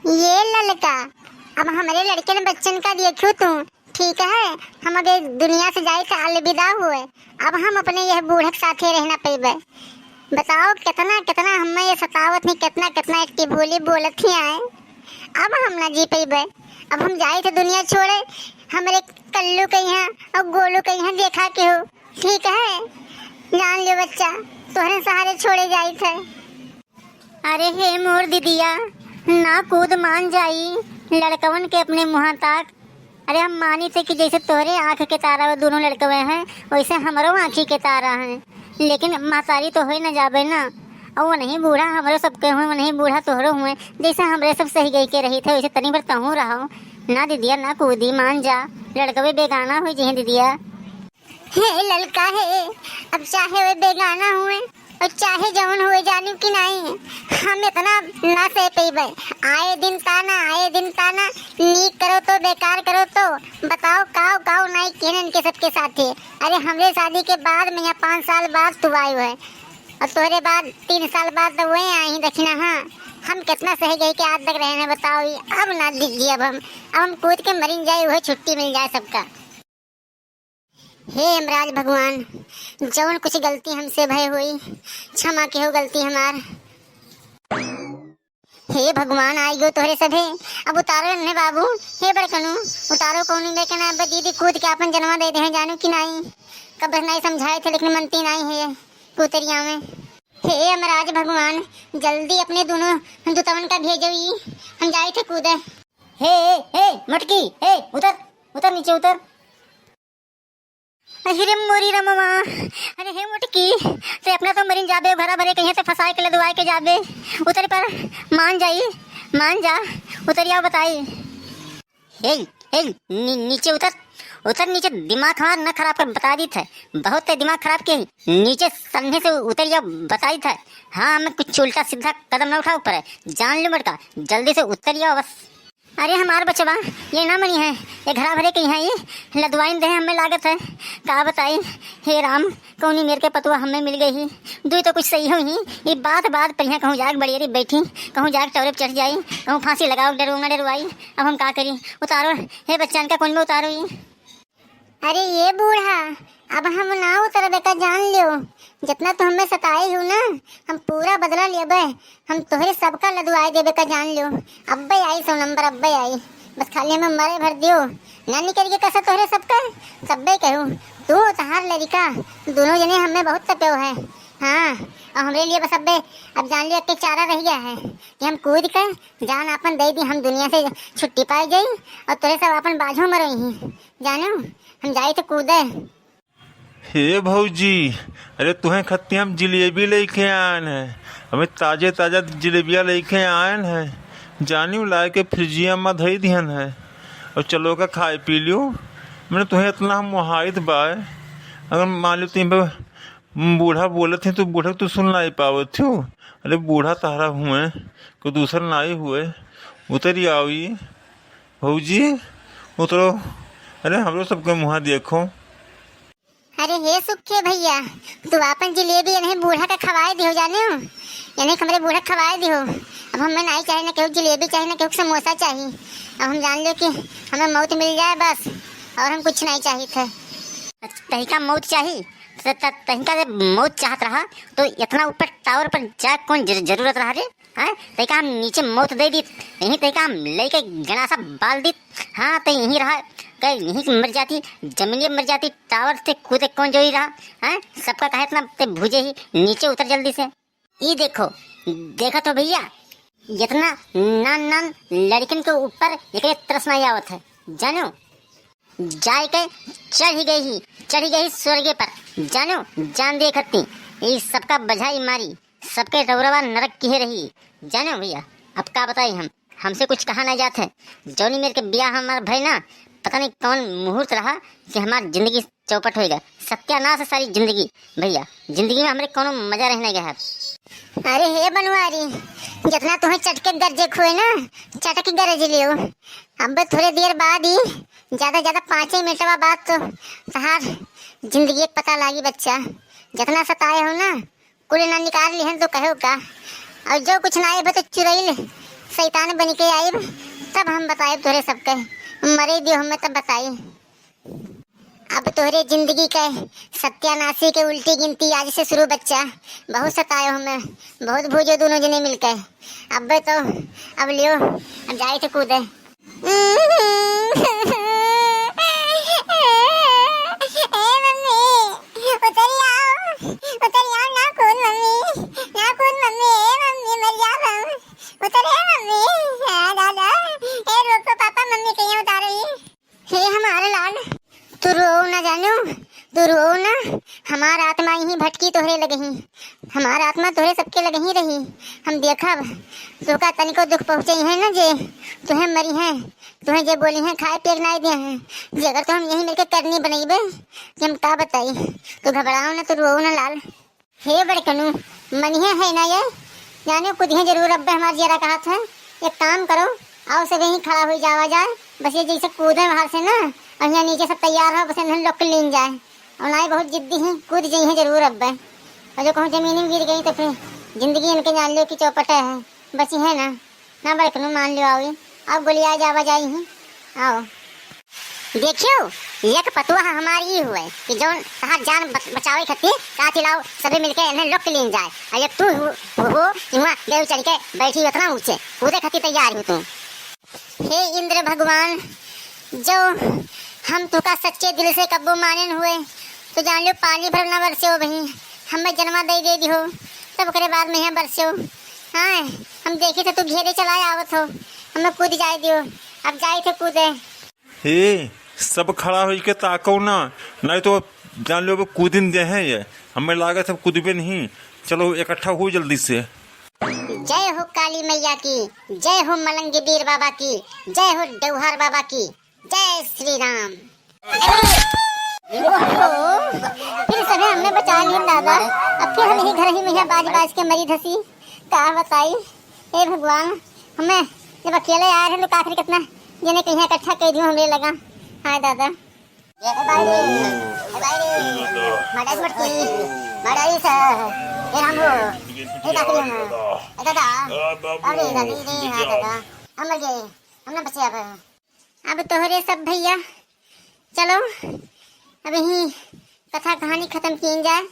ये लड़का अब हमारे लड़के ने बच्चन का देखो तू। ठीक है, हम अबे दुनिया से जाए तो अलविदा हुए। अब हम अपने यह बूढ़क साथे रहना पेबे। बताओ कितना कितना हमें ये सतावत नहीं, कितना कितना एक बोली बोलत ही आए। अब हम ना जी पेबे। अब हम जाए थे दुनिया छोड़े, हमारे कल्लू के यहाँ और गोलू के यहाँ देखा के हो। ठीक है, जान लियो बच्चा, तोहरे सहारे छोड़े जाए थे। अरे हे मोर दीदिया, ना कूद मान जाई लड़कवन के अपने मुँह तक। अरे हम मानी थे कि जैसे तोहरे आँख के तारा वो दोनों लड़कवे हैं, वैसे हमारो आँखी के तारा हैं। लेकिन मातारी तो हो न जाबे ना, और वो नहीं बूढ़ा हमारे सबके हुए, वो नहीं बूढ़ा तोहरो हुए। जैसे हमरे सब सही गई के रही थे वैसे तनी बार तहूँ रहो ना दीदिया, ना कूदी मान जा, लड़कवे बेगाना हो जी दीदिया। हे लड़का है, अब चाहे वे बेगाना हुए और चाहे जवन हुए जानी कि नहीं, हम इतना ना सह पेबे। आए दिन ताना नीक करो तो बेकार करो तो बताओ काव काव नहीं केन इनके सबके साथी। अरे हमरे शादी के बाद में यहाँ 5 साल बाद तू आई है और तोहरे बाद 3 साल बाद तो वही आई दक्षिणा। हाँ, हम कितना सह गए कि आज तक रहने बताओ। अब ना दिख गई, अब हम कूद के मरीन जाए, वही छुट्टी मिल जाए सबका। हे यमराज भगवान, जवन कुछ गलती हमसे भय हुई क्षमा के हो गलती हमार। हे भगवान, आई गो तोहरे सभे, अब उतारो ने बाबू। हे बड़कनू उतारो कौन लेकिन अब दीदी कूद के अपन जन्मा दे दे जानो कि नहीं। कब नहीं समझाए थे लेकिन मनती नहीं है कुतरिया में। हे यमराज भगवान, जल्दी अपने दोनों दुतवन का भेजो, हम जाए थे कूदे। हे मटकी, हे उतर उतर नीचे उतर। अरे मोरी रमवा, अरे हे मुटकी, ते अपना तो मरीन जाबे भरा भरे कहीं से फसाए के लदवाए के जाबे। उतर पर मान जा उतरिया बताई। हे नीचे उतर नीचे, दिमाग हमार न खराब कर बता दी थे, बहुत दिमाग खराब के नीचे संधे से उतरिया बताई था। हाँ, मैं कुछ उल्टा सीधा कदम न उठा ऊपर है, जान लो मटका, जल्दी से उतरिया बस। अरे हमार बचवा ये ना मनी है, ये घरा भरे कहीं है, ये लदवाइन दे हमें लागत है। का बताई हे राम, कौनी मेरे के पतुआ हमें मिल गई ही, दुई तो कुछ सही हो ही। ये बात पर यहाँ कहूँ जाग बड़ी बैठी, कहूँ जाग टौरे पर चढ़ जाई, कहूँ फांसी लगाओ डरू ना डरवाई। अब हम का करी, उतारो हे बच्चन का कौन में उतारो ये। अरे ये बूढ़ा, अब हम ना उतरबे का जान लियो। जितना तो हमें सताए हो ना, हम पूरा बदला लेबे। हम तोहरे सबका लदवाए देबे का जान लियो। अब्बे आई 100 नंबर, अब्बे आई, बस खाली में मरे भर दियो ना निकलिए कैसा तोहरे सबका। सब्बे कहूँ तू तहार लड़का दोनों जने हमें बहुत तपेव है। हाँ, और हमरे लिए बस अब्बे अब जान लियो एक चारा रह गया है कि हम कूद कर जान अपन दे दी, हम दुनिया से छुट्टी पाई गई और तोरे सब अपन बाझों मरो ही जानो। हम जाए तो कूदे। हे भौजी, अरे तुम्हें खत्ती हम जलेबी लेके आए हैं, हमें ताजा जलेबिया लेके आए हैं। जानी ला के फ्रिजिया में धई दिहन है और चलो का खाए पी लियो। मैंने तुम्हें इतना हम मुहाइद बाय, अगर मान लो तुम बूढ़ा बोले थे तो बूढ़ा तो सुन नहीं पावे थे। अरे बूढ़ा तारा हुए कोई दूसरा नहीं हुए, उतरी आओ भौजी उतरो। अरे हम लोग सबके मुँह देखो। अरे हे सुखे भैया, तू अपन जलेबी इन्हें बूढ़ा का खवाए दियो जाने हो, इन्हें हमारे बूढ़ा खवाए दियो। अब हमें नहीं चाहिए ना केहू जलेबी चाहिए ना केहू समोसा चाहिए। अब हम जान लो कि हमें मौत मिल जाए बस, और हम कुछ नहीं चाहिए थे। तही का मौत चाहिए, तही का मौत चाहत रहा तो इतना ऊपर टावर पर जा कौन जरूरत रहा रे। हाँ, तही का हम नीचे मौत दे दी, यहीं तही का हम लेके गणासा बाल दी। हाँ, तो यहीं रहा कहीं यहीं मर जाती, जमीन मर जाती, टावर से कूदे कौन जो ही रहा। हैं, सबका कहे इतना ते भूजे ही, नीचे उतर जल्दी से। ये देखा तो भैया, इतना नान लड़किन के ऊपर एक तरस नहीं आवत है जानो। जाए के चढ़ी गई स्वर्ग पर जानो, जान देखती ये सबका बजाई मारी, सबके रौरवा नरक की रही जानो भैया। अब का बताई, हमसे कुछ कहा नहीं जाते। जौनी मेरे के ब्याह हमारा भाई ना, पता नहीं कौन मुहूर्त रहा कि हमारी जिंदगी चौपट होएगा, सत्यानाश है सारी जिंदगी भैया। जिंदगी में हमारे कोनो मजा रहने गया है। अरे हे बनवारी, जितना तुम्हें चटके गरजे खुए ना, चटक गरज लियो। अब थोड़े देर बाद ही ज्यादा 5 मिनट बाद तो तहार जिंदगी पता लागी बच्चा। जितना सताए हो ना कुल ना निकाल ली तो कहो का, और जो कुछ ना आए तो चुरैल शैतान बन के आए तब हम बताए तोरे सबके, मरे दियो हमें तब बताई। अब तोहरे जिंदगी के सत्यानाशी के उल्टी गिनती आज से शुरू बच्चा। बहुत सताए हमें, बहुत भूजो दोनों जने मिलकर। अब तो अब लियो, अब जाए थे कूदे। तू रो ना जानू, तू रो ना। हमार आत्मा यही भटकी तोहरे लगे ही, हमार आत्मा तोहरे सबके लगे ही रही। हम देखब तोका तनिको दुख पहुँचे है ना जे तुहे मरी है, तुहे जे बोली है खाए पिए नहीं दिया है, जे अगर तो हम यही मिलकर करनी बनेबे कि हम का बताई। तो घबराओ ना, तो रो ना लाल। हे बड़कनू मनिए है ना ये, जाने खुद ही जरूर अब हमारे जरा कहा था। एक काम करो, आओ सब यहीं खड़ा हो जावा जाए, बस ये जैसे कूदे बाहर से ना, और यहाँ नीचे सब तैयार हो, बस इन्हें लोग लीन जाए। और ना ही बहुत जिद्दी है, कूद जाई है जरूर अब। और जो कहूँ जमीन में गिर गई तो फिर जिंदगी इनके जान लो कि चौपट है, बची है ना बड़कनू मान लो। आओ अब गोली आ जावा जाई है, आओ। देखियो एक पतुआ हमारी हुए कि जो तहार जान बचावे खातिर का चिल्लाओ सभी मिलके इन्हें लोग लीन जाए। और एक तू हो वहाँ देव चढ़ के बैठी उतना ऊँचे कूदे खातिर तैयार हो तू। हे इंद्र भगवान, जो हम तुका सच्चे दिल से कब्बो मानन हुए तो जान लो पानी भरना बरसे हो वही हमें जन्मा दे दी हो, तब करे बाद में यहाँ बरसे हो। हाँ हम देखे थे तू घेरे चलाए आवत हो, हमें कूद जाए दियो, अब जाए थे कूदे। हे सब खड़ा हो के ताको ना, नहीं तो जान लो कूदिन दे हैं ये, हमें लागत सब कूदबे नहीं। चलो इकट्ठा हो जल्दी से। जय हो काली मैया की, जय हो मलंगी वीर बाबा की, जय हो देवहार बाबा की, जय श्री राम। फिर सभी हमने बचा लिया दादा, अब फिर हम ही घर ही में बाज के मरी धसी का बताई। हे भगवान, हमें जब अकेले आए हैं तो आखिर कितना जने कहीं इकट्ठा कर दियो हमरे लगा। हाय दादा अब तोहरे सब भैया चलो अब यही कथा कहानी खत्म की जाए।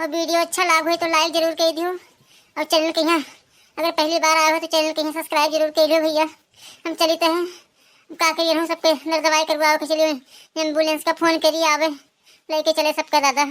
और वीडियो अच्छा लाग हो तो लाइक जरूर कर दियो, और चैनल के यहाँ अगर पहली बार आए हो तो चैनल के यहाँ सब्सक्राइब जरूर कर लो भैया। हम चलते हैं का करिए हम सबके दवाई करवाओ के चलिए, एम्बुलेंस का फोन करिए आवे लेके चले सबका दादा।